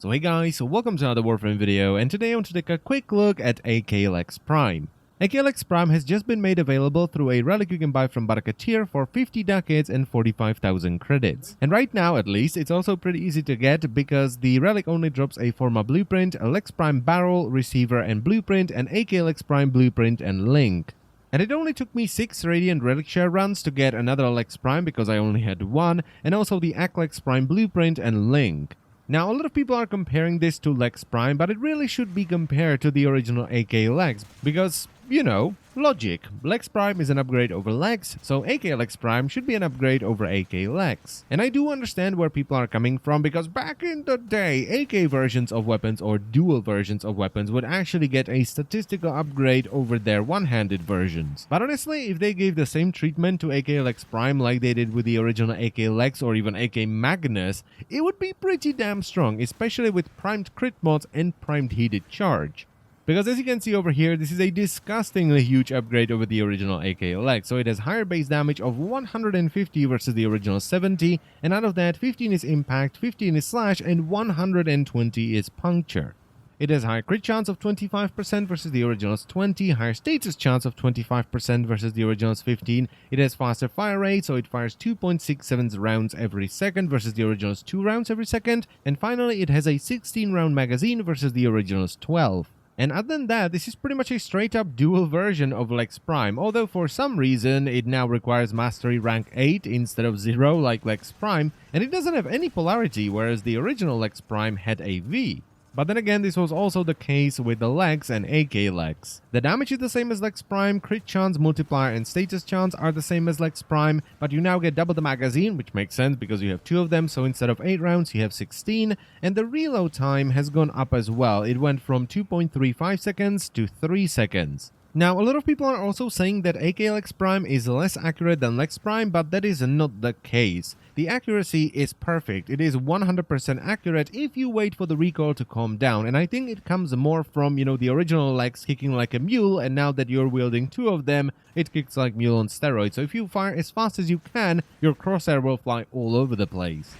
So hey guys, so welcome to another Warframe video, and today I want to take a quick look at AkLex Prime. AkLex Prime has just been made available through a relic you can buy from Barakatir for 50 ducats and 45,000 credits. And right now, at least, it's also pretty easy to get because the relic only drops a Forma blueprint, a Lex Prime barrel, receiver and blueprint, and AkLex Prime blueprint and link. And it only took me 6 Radiant Relic Share runs to get another Lex Prime because I only had one, and also the AkLex Prime blueprint and link. Now, a lot of people are comparing this to Lex Prime, but it really should be compared to the original AkLex, because, you know, logic. Lex Prime is an upgrade over Lex, so AkLex Prime should be an upgrade over AkLex. And I do understand where people are coming from, because back in the day, AK versions of weapons or dual versions of weapons would actually get a statistical upgrade over their one-handed versions. But honestly, if they gave the same treatment to AkLex Prime like they did with the original AkLex or even AK Magnus, it would be pretty damn strong, especially with primed crit mods and primed heated charge. Because as you can see over here, this is a disgustingly huge upgrade over the original AkLex. So it has higher base damage of 150 versus the original 70, and out of that 15 is impact, 15 is slash, and 120 is puncture. It has higher crit chance of 25% versus the original's 20, higher status chance of 25% versus the original's 15. It has faster fire rate, so it fires 2.67 rounds every second versus the original's 2 rounds every second. And finally, it has a 16 round magazine versus the original's 12. And other than that, this is pretty much a straight-up dual version of Lex Prime, although for some reason it now requires Mastery rank 8 instead of 0 like Lex Prime, and it doesn't have any polarity, whereas the original Lex Prime had a V. But then again, this was also the case with the Lex and AkLex. The damage is the same as Lex Prime, crit chance, multiplier, and status chance are the same as Lex Prime, but you now get double the magazine, which makes sense because you have 2 of them, so instead of 8 rounds, you have 16, and the reload time has gone up as well. It went from 2.35 seconds to 3 seconds. Now, a lot of people are also saying that AkLex Prime is less accurate than Lex Prime, but that is not the case. The accuracy is perfect. It is 100% accurate if you wait for the recoil to calm down, and I think it comes more from, you know, the original Lex kicking like a mule, and now that you're wielding 2 of them, it kicks like mule on steroids. So if you fire as fast as you can, your crosshair will fly all over the place.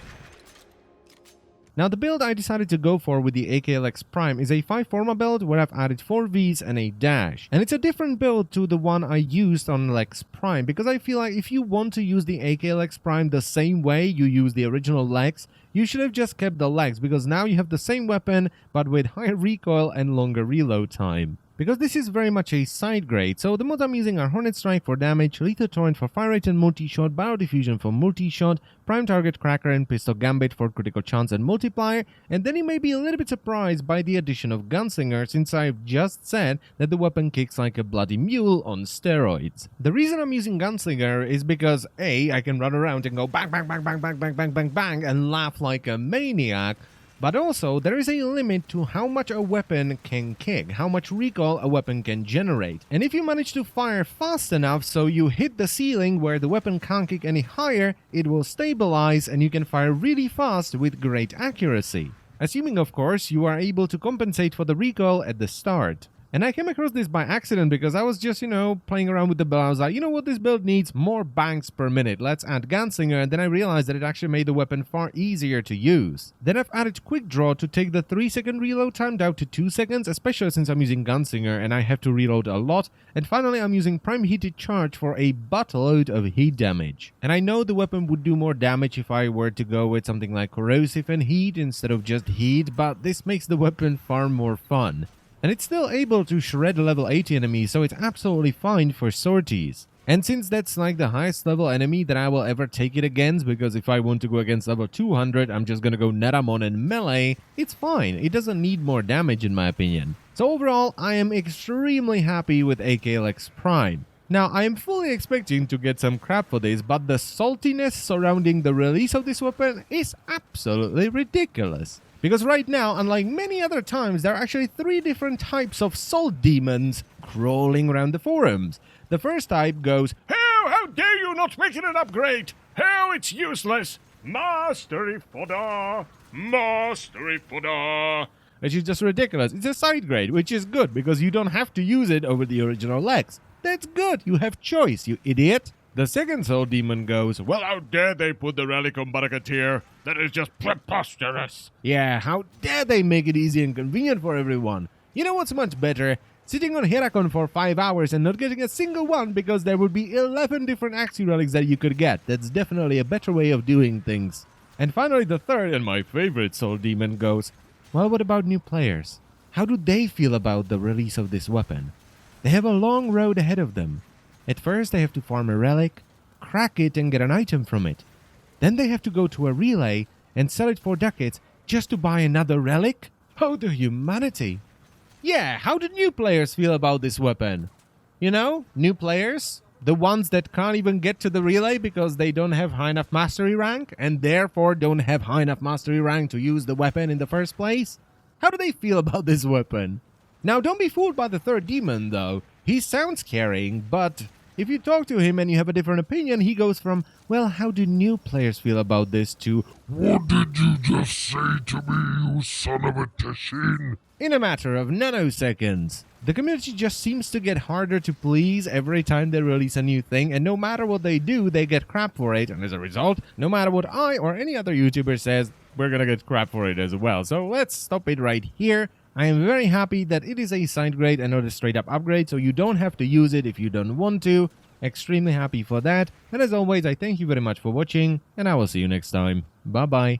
Now, the build I decided to go for with the AkLex Prime is a 5 Forma build where I've added 4 Vs and a dash. And it's a different build to the one I used on Lex Prime, because I feel like if you want to use the AkLex Prime the same way you use the original Lex, you should have just kept the Lex, because now you have the same weapon but with higher recoil and longer reload time. Because this is very much a side grade, so the mods I'm using are Hornet Strike for damage, Lethal Torrent for fire rate and multi-shot, Biodiffusion for multi-shot, Prime Target Cracker and Pistol Gambit for critical chance and multiplier, and then you may be a little bit surprised by the addition of Gunslinger, since I've just said that the weapon kicks like a bloody mule on steroids. The reason I'm using Gunslinger is because A, I can run around and go bang bang bang bang bang bang bang bang bang and laugh like a maniac, but also, there is a limit to how much a weapon can kick, how much recoil a weapon can generate. And if you manage to fire fast enough so you hit the ceiling where the weapon can't kick any higher, it will stabilize and you can fire really fast with great accuracy. Assuming, of course, you are able to compensate for the recoil at the start. And I came across this by accident because I was just, you know, playing around with the build. I was like, you know what, this build needs more bangs per minute. Let's add Gunslinger, and then I realized that it actually made the weapon far easier to use. Then I've added Quick Draw to take the 3-second reload time down to 2 seconds, especially since I'm using Gunslinger and I have to reload a lot. And finally, I'm using Prime Heated Charge for a buttload of heat damage. And I know the weapon would do more damage if I were to go with something like Corrosive and Heat instead of just Heat, but this makes the weapon far more fun. And it's still able to shred level 80 enemies, so it's absolutely fine for sorties. And since that's like the highest level enemy that I will ever take it against, because if I want to go against level 200, I'm just gonna go Neramon and melee, it's fine. It doesn't need more damage in my opinion. So overall, I am extremely happy with AkLex Prime. Now, I am fully expecting to get some crap for this, but the saltiness surrounding the release of this weapon is absolutely ridiculous. Because right now, unlike many other times, there are actually 3 different types of salt demons crawling around the forums. The first type goes, "How dare you not make it an upgrade? How it's useless! Mastery fodder! Mastery fodder!" Which is just ridiculous. It's a side grade, which is good because you don't have to use it over the original Lex. That's good. You have choice, you idiot. The second soul demon goes, "Well, how dare they put the relic on Barakatir? That is just preposterous. Yeah, how dare they make it easy and convenient for everyone? You know what's much better? Sitting on Herakon for 5 hours and not getting a single one because there would be 11 different Axie relics that you could get. That's definitely a better way of doing things." And finally, the third and my favorite soul demon goes, "Well, what about new players? How do they feel about the release of this weapon? They have a long road ahead of them. At first, they have to farm a relic, crack it and get an item from it. Then they have to go to a relay and sell it for ducats just to buy another relic? Oh, the humanity! Yeah, how do new players feel about this weapon? You know, new players? The ones that can't even get to the relay because they don't have high enough mastery rank and therefore don't have high enough mastery rank to use the weapon in the first place? How do they feel about this weapon? Now, don't be fooled by the third demon, though. He sounds caring, but if you talk to him and you have a different opinion, he goes from, "Well, how do new players feel about this?" to, "What did you just say to me, you son of a Teshin?" in a matter of nanoseconds. The community just seems to get harder to please every time they release a new thing, and no matter what they do, they get crap for it, and as a result, no matter what I or any other YouTuber says, we're gonna get crap for it as well. So let's stop it right here. I am very happy that it is a signed grade and not a straight up upgrade, so you don't have to use it if you don't want to. Extremely happy for that. And as always, I thank you very much for watching, and I will see you next time. Bye bye.